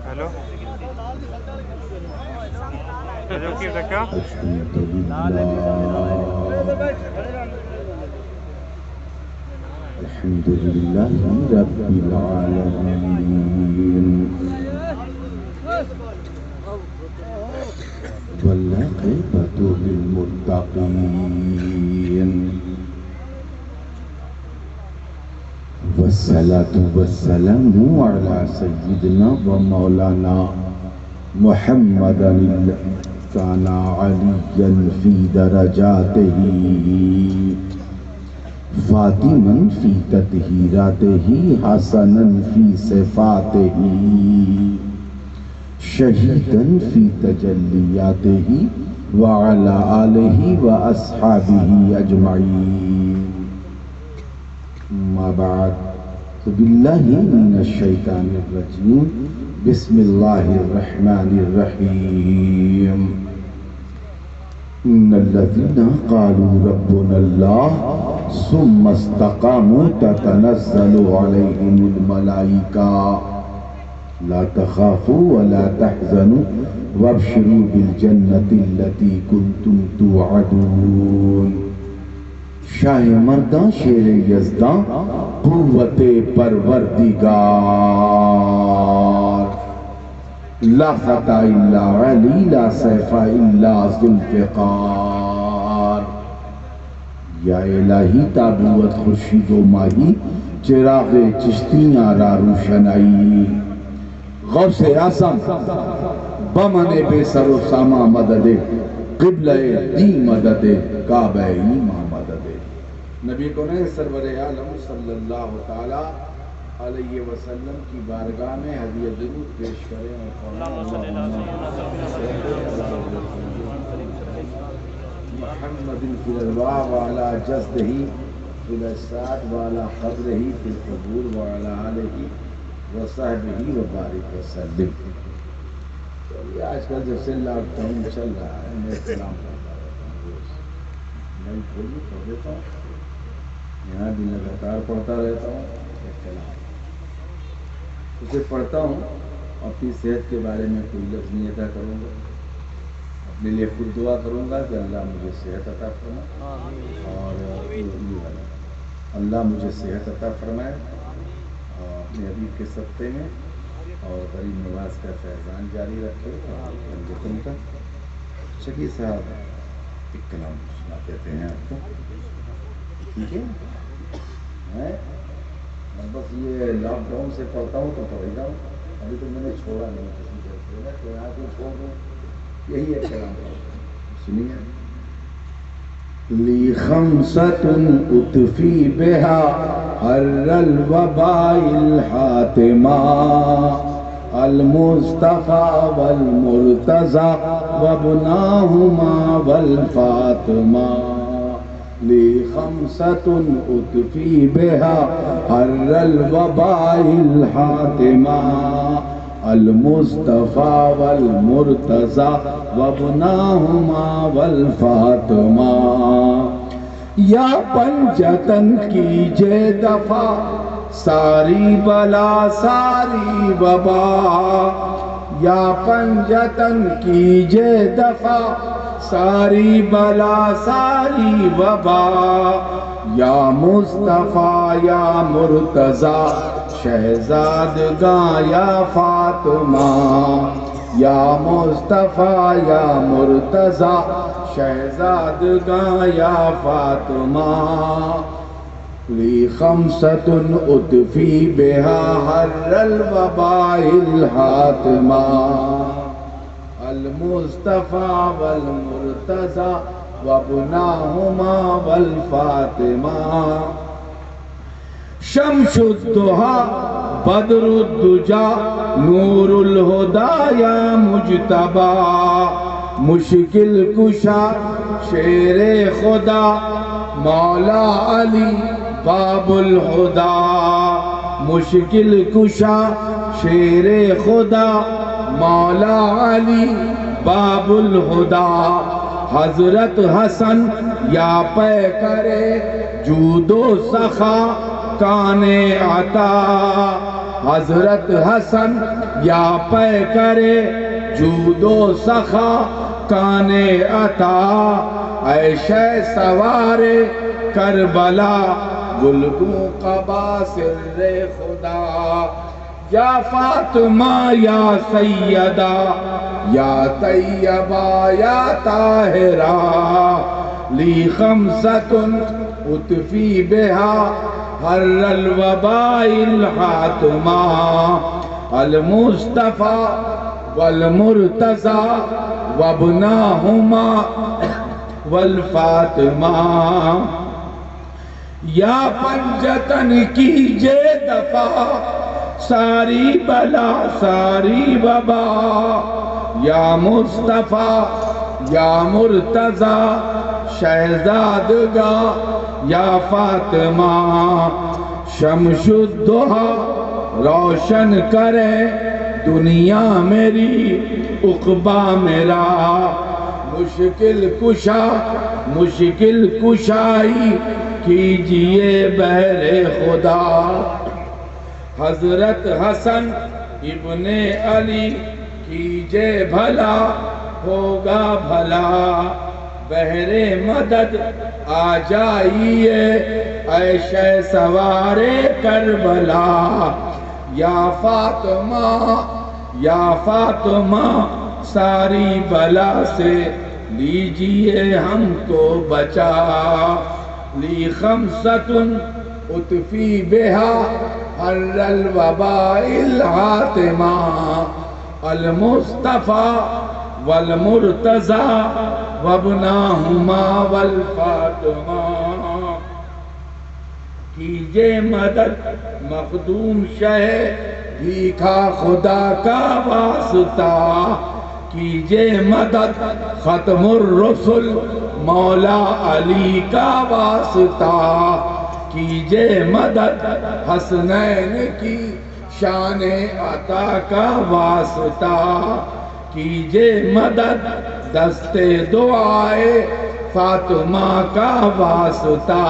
Hello? Okay, Zaka? الحمد لله رب العالمين والعاقبة للمتقين والصلاة والسلام على سيدنا ومولانا محمد كان عليا في درجاته فاطما في تطهيراته حسنا في صفاته شهيدا في تجلياته وعلى آله وأصحابه أجمعين ما بعد بالله من الشيطان الرجيم بسم الله الرحمن الرحيم إن الذين قالوا ربنا الله ثم استقاموا تتنزل عليهم الملائكة لا تخافوا ولا تحزنوا وابشروا بالجنة التي كنتم توعدون شاہ مرداں شیر یزداں قوت پروردگار لا فتح الا علی لا سیف الا ذوالفقار یا الہی تابوت خورشید و ماہی چراغ چشتیاں را روشنائی غوث اعظم بمن بے سر و ساما مدد قبلہ دی مدد کعبہ ایمان مدد نبی کو نے سرور عالم صلی اللہ تعالی علیہ وسلم کی بارگاہ میں ہدیہ درود پیش کریں محمد فی الارواح وعلا جسدہ فی الاسعاد وعلا قبرہ فی القبور وعلا آلہ وصحبہ وبارک وسلم. آج کل جب سے لاک ڈاؤن چل رہا ہے میں کلام کرتا رہتا ہوں روز میں کھولی پڑھ دیتا ہوں یہاں بھی لگاتار پڑھتا رہتا ہوں کلام اسے پڑھتا ہوں اپنی صحت کے بارے میں کوئی لفظ نہیں ادا کروں گا اپنے لیے خود دعا کروں گا کہ اللہ مجھے صحت عطا فرمائے اور اللہ مجھے صحت عطا فرمائے اپنے حبیب کے صدقے میں اور غریب نواز کا فیضان جاری رکھے اور جتن کا. شکی صاحب ایک کلام سنا دیتے ہیں آپ کو ٹھیک ہے. میں بس یہ لاک ڈاؤن سے پڑھتا ہوں تو پڑھے گا ابھی تو میں نے چھوڑا نہیں کسی جگہ میں تو یہاں کو چھوڑ دوں یہی ایک کلام سنیے. لی خمسۃ اطفی بہا حر الوباء الحاتمہ المصطفیٰ والمرتضی وابناہما والفاطمہ لی خمسۃ اطفی بہا حر الوباء الحاتمہ المصطفیٰ والمرتضی وابناہما والفاطمہ یا پنجتن کیجے دفع ساری بلا ساری وبا یا پنجتن کیجے دفع ساری بلا ساری وبا یا مصطفیٰ یا مرتضی شہزادگاں یا فاطمہ یا مصطفیٰ یا مرتضی شہزادگاں یا فاطمہ لی خمسۃ اطفی بہا حر الوباء الحاتمہ المصطفیٰ والمرتضی وابناہما والفاطمہ شمس الضحیٰ بدر الدجیٰ نور الہدیٰ یا مجتبیٰ مشکل کشا شیر خدا مولا علی باب الہدا مشکل کشا شیر خدا مولا علی باب الہدا حضرت حسن یا پے کرے جود و سخا کان عطا حضرت حسن یا پے کرے جود و سخا کان عطا اے شہ سوار کربلا گلگوں قبا سر خدا یا فاطمہ یا سیدہ یا طیبہ یا طاہرہ لی خمسۃ اطفی بہا حر الوباء الحاتمہ المصطفیٰ والمرتضی وابناہما والفاطمہ یا پنجتن کیجے دفع ساری بلا ساری وبا یا مصطفیٰ یا مرتضی شہزادگا یا فاطمہ شمس الضحیٰ روشن کرے دنیا میری عقبہ میرا مشکل کشا مشکل کشائی کیجئے بہر خدا حضرت حسن ابن علی کیجئے بھلا ہوگا بھلا بہر مدد آ جائیے اے شہ سوار کربلا یا فاطمہ ساری بلا سے لیجئے ہم کو بچا لی خمسۃ اطفی بہا حر الوباء الحاتمہ المصطفیٰ والمرتضی وابناہما والفاطمہ کیجئے مدد مخدوم شہ بھیکھا خدا کا واسطہ کیجئے مدد ختم الرسل مولا علی کا واسطہ کیجئے مدد حسنین کی شان عطا کا واسطہ کیجئے مدد دست دعائے فاطمہ کا واسطہ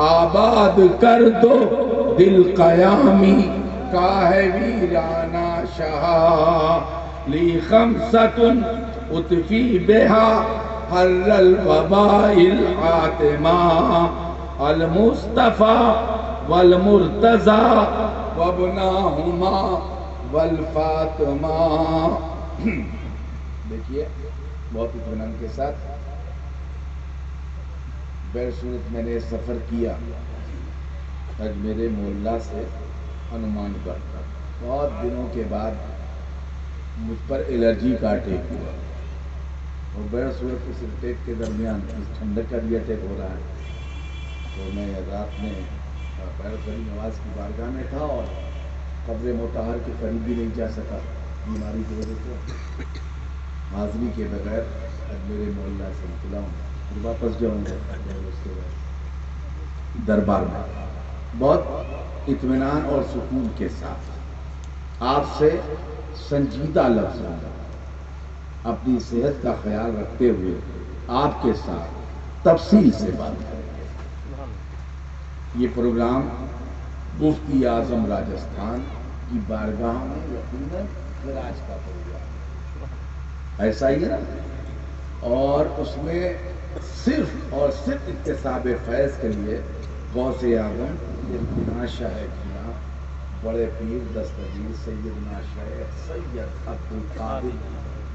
آباد کر دو دل قیامی کا ہے ویرانہ شہا لی خمسۃ اطفی بہا حر الوباء الحاتمہ المصطفیٰ والمرتضی وابناہما والفاطمہ دیکھیے بہت اطمینان کے ساتھ بہر صورت میں نے سفر کیا اجمیر مولا سے ہنومان گڑھ تک بہت دنوں کے بعد مجھ پر الرجی کا اٹیک ہوا اور بہر صورت اس اٹیک کے درمیان اس ٹھنڈک کا بھی اٹیک ہو رہا ہے تو میں رات میں پہر بڑی نماز کی بارگاہ میں تھا اور قبر مطہر کے قریب بھی نہیں جا سکا بیماری کی وجہ سے حاضری کے بغیر اجمیر مولا سے نکلا ہوں پھر واپس جاؤں گا اس کے بعد دربار میں بہت اطمینان اور سکون کے ساتھ آپ سے سنجیدہ لفظوں میں اپنی صحت کا خیال رکھتے ہوئے آپ کے ساتھ تفصیل سے بات کریں گے۔ یہ پروگرام مفتی اعظم راجستھان کی بارگاہ میں یقیناً خراج کا پروگرام ایسا ہی ہے اور اس میں صرف اور صرف اکتساب فیض کے لیے غوث اعظم سیدنا شاہ کیا بڑے پیر دستگیر سیدنا شیخ سید عبدالقادر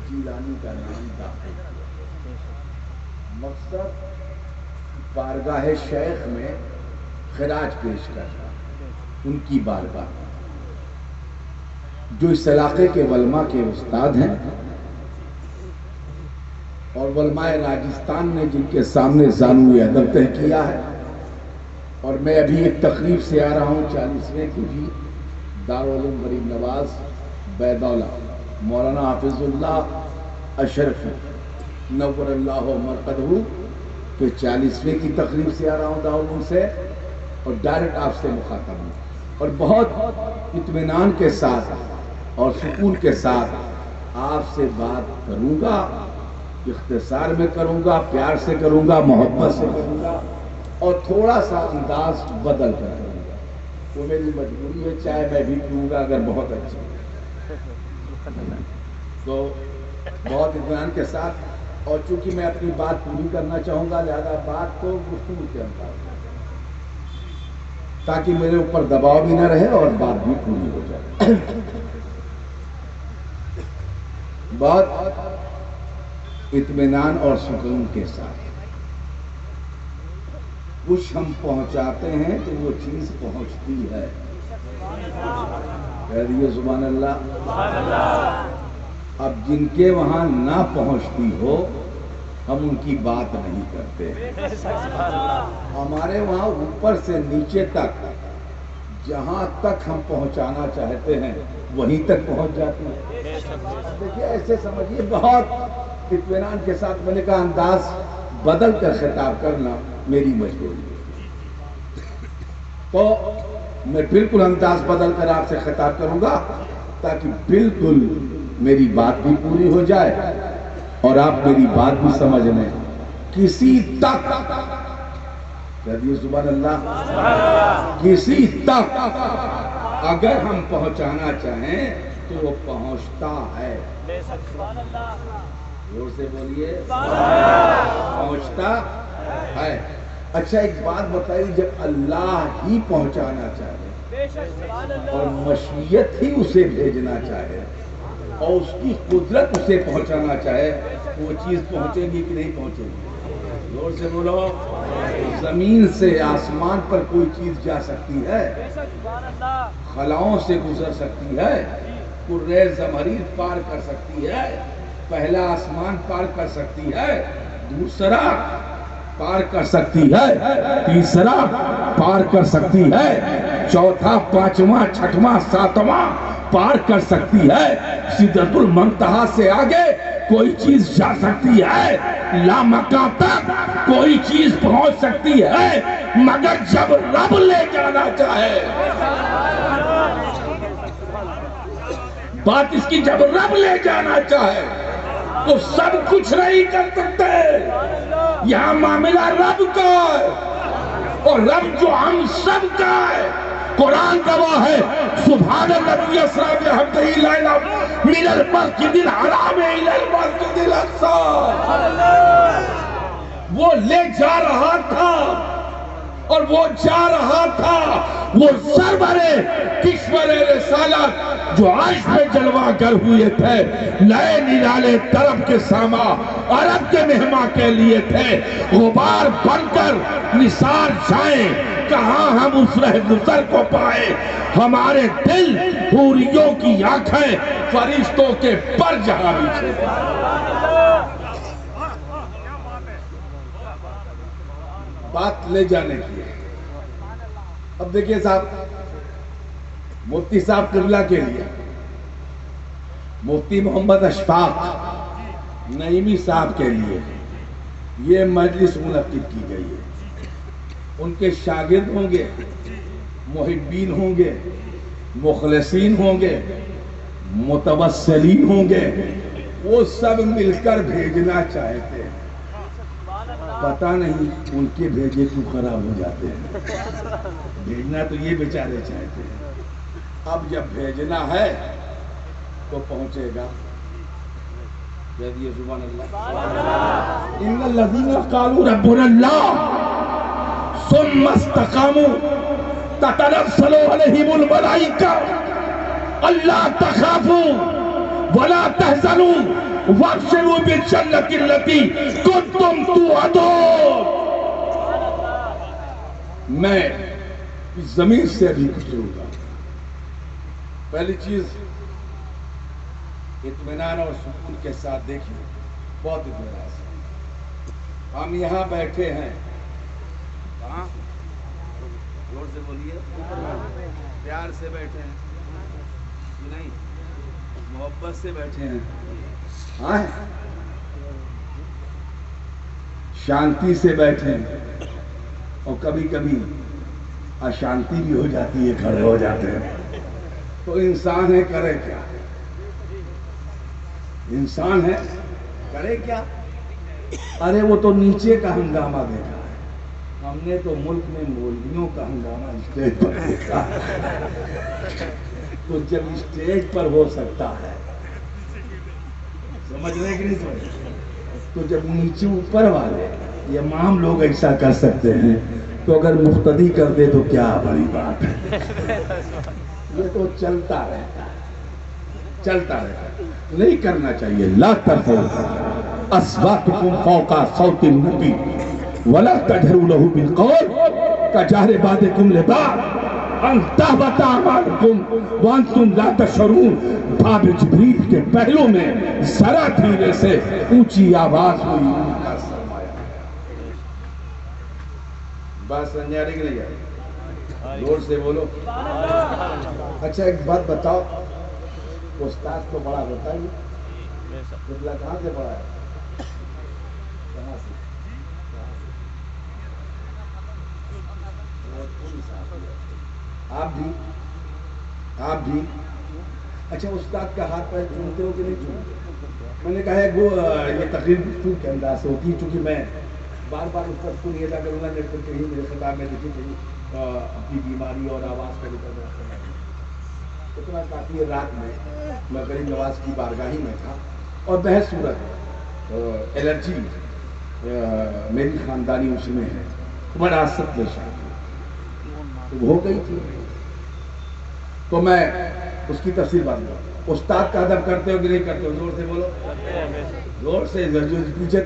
جیلانی کا نام داخل کیا۔ مقصد بارگاہ شیخ میں خراج پیش کرنا ان کی بارگاہ جو اس علاقے کے علماء کے استاد ہیں اور علماء راجستھان نے جن کے سامنے زانوئے ادب طے کیا ہے اور میں ابھی ایک تقریب سے آ رہا ہوں 40ویں کی بھی دارالعلوم غریب نواز بیدولہ مولانا حافظ اللہ اشرف نور اللہ مرقدہ کہ 40ویں کی تقریب سے آ رہا ہوں دارالعلوم سے اور ڈائریکٹ آپ سے مخاطب ہوں اور بہت اطمینان کے ساتھ اور سکون کے ساتھ آپ سے بات کروں گا، اختصار میں کروں گا، پیار سے کروں گا، محبت سے کروں گا اور تھوڑا سا انداز بدل کر کروں گا۔ تو میری مجبوری ہے، چائے میں بھی پیوں گا اگر بہت اچھی تو بہت اطمینان کے ساتھ، اور چونکہ میں اپنی بات پوری کرنا چاہوں گا لہذا بات تو گفتگو کے انداز میں تاکہ میرے اوپر دباؤ بھی نہ رہے اور بات بھی پوری ہو جائے۔ بہت اطمینان اور سکون کے ساتھ کچھ ہم پہنچاتے ہیں تو وہ چیز پہنچتی ہے۔ کہہ دیے سبحان اللہ۔ اب جن کے وہاں نہ پہنچتی ہو ہم ان کی بات نہیں کرتے، ہمارے وہاں اوپر سے نیچے تک جہاں تک ہم پہنچانا چاہتے ہیں وہیں تک پہنچ جاتی ہے۔ دیکھیے ایسے سمجھیے، بہت اطمینان کے ساتھ میں نے کہا انداز بدل کر خطاب کرنا میری مجبوری ہے، تو میں بالکل انداز بدل کر آپ سے خطاب کروں گا تاکہ بالکل میری بات بھی پوری ہو جائے اور آپ میری بات بھی سمجھ لیں۔ کسی تک، کہہ دیے سبحان اللہ، کسی تک اگر ہم پہنچانا چاہیں تو وہ پہنچتا ہے۔ زور سے بولیے، پہنچتا ہے۔ اچھا ایک بات بتائیے، جب اللہ ہی پہنچانا چاہے اور مشیت ہی اسے بھیجنا چاہے اور اس کی قدرت اسے پہنچانا چاہے وہ چیز پہنچے گی کہ نہیں پہنچے گی؟ زور سے بولو۔ زمین سے آسمان پر کوئی چیز جا سکتی ہے، خلاؤں سے گزر سکتی ہے، کرۂ زمہریر پار کر سکتی ہے، پہلا آسمان پار کر سکتی ہے، دوسرا پار کر سکتی ہے، تیسرا پار کر سکتی ہے، چوتھا، پانچواں، چھٹواں، ساتواں پار کر سکتی ہے، سدرۃ المنتہا سے آگے کوئی چیز جا سکتی ہے، لامکاں تک کوئی چیز پہنچ سکتی ہے، مگر جب رب لے جانا چاہے، بات اس کی جب رب لے جانا چاہے تو سب کچھ نہیں کر سکتے۔ یہاں معاملہ رب کا ہے اور رب جو ہم سب کا ہے۔ قرآن گواہ ہے، سبحان الذی اسریٰ بعبدہ لیلا من المسجد الحرام الی المسجد الاقصی۔ وہ لے جا رہا تھا اور وہ جا رہا تھا وہ سرور کشور رسالت جو عرش پہ جلوہ گر ہوئے تھے، نئے نرالے طرف کے ساما عرب کے مہماں کے لیے تھے، غبار بن کر نثار جائیں، کہاں ہم اس رہ گزر کو پائے، ہمارے دل حوریوں کی آنکھیں فرشتوں کے پر جہاں بیچے تھے۔ بات لے جانے کی ہے۔ اب دیکھیے صاحب، مفتی صاحب قبلہ کے لیے مفتی محمد اشفاق نعیمی صاحب کے لیے یہ مجلس منعقد کی گئی ہے۔ ان کے شاگرد ہوں گے، محبین ہوں گے، مخلصین ہوں گے، متوسلین ہوں گے، وہ سب مل کر بھیجنا چاہتے ہیں، پتہ نہیں ان کے بھیجے کیوں خراب ہو جاتے ہیں۔ بھیجنا تو یہ بیچارے چاہتے ہیں، اب جب بھیجنا ہے تو پہنچے گا۔ سبحان اللہ۔ ان الذین قالوا ربنا اللہ ثم استقاموا تتنزل علیہم الملائکہ الا تخافوا ولا تحزنوا وابشروا بالجنۃ التی کنتم توعدون۔ میں اس زمین سے بھی گزروں گا۔ پہلی چیز اطمینان اور سکون کے ساتھ دیکھیں، بہت اطمینان سے ہم یہاں بیٹھے ہیں، کہاں؟ زور سے بولیے، پیار سے بیٹھے ہیں کہ نہیں؟ محبت سے بیٹھے ہیں، ہاں شانتی سے بیٹھیں اور کبھی کبھی اشانتی بھی ہو جاتی ہے، کھڑے ہو جاتے ہیں، تو انسان ہے کرے کیا؟ انسان ہے کرے کیا؟ ارے وہ تو نیچے کا ہنگامہ دیکھا ہے، ہم نے تو ملک میں مولویوں کا ہنگامہ اسٹیج پر دیکھا ہے۔ تو جب اسٹیج پر ہو سکتا ہے، سمجھ رہے کہ نہیں سمجھ؟ تو جب نیچے اوپر والے امام لوگ ایسا کر سکتے ہیں تو اگر مقتدی کر دے تو کیا بڑی بات ہے؟ یہ تو چلتا رہتا ہے، چلتا رہتا ہے، نہیں کرنا چاہیے۔ لا ترفعوا اصواتکم فوق صوت النبی ولا تجهروا له بالقول كجهر بعضكم لبعض ان تحبط اعمالكم وانتم لا تشعرون۔ باب جبریل کے پہلو میں ذرا دھیرے سے اونچی آواز ہوئی، ان کا سرمایہ ہے۔ بات سمجھا رہی کہ نہیں آئی؟ زور سے بولو۔ اچھا ایک بات بتاؤ، استاد تو بڑا ہوتا ہی، قبلہ کہاں سے پڑھا ہے؟ کہاں سے؟ آپ بھی اچھا استاد کا ہاتھ پیر چھوڑتے ہو کہ نہیں چھوڑتے؟ میں نے کہا ہے وہ یہ تقریر گفتگو کے انداز سے ہوتی ہے، چونکہ میں بار بار اس پر کو نہیں ادا کروں گا، جب تک کہیں میرے خطاب میں دیکھیں کہیں اپنی بیماری اور آواز کا ذکر نہ کرنا۔ اتنا کافی ہے، رات میں میں غریب نواز کی بارگاہی میں تھا اور بحث صورت الرجی میری خاندانی اس میں ہے، وراثت میں شامل ہو گئی تھی، تو میں اس کی تفصیل بات کروں۔ استاد کا ادب کرتے ہو کہ نہیں کرتے ہو؟ زور سے بولو، زور سے، پیچھے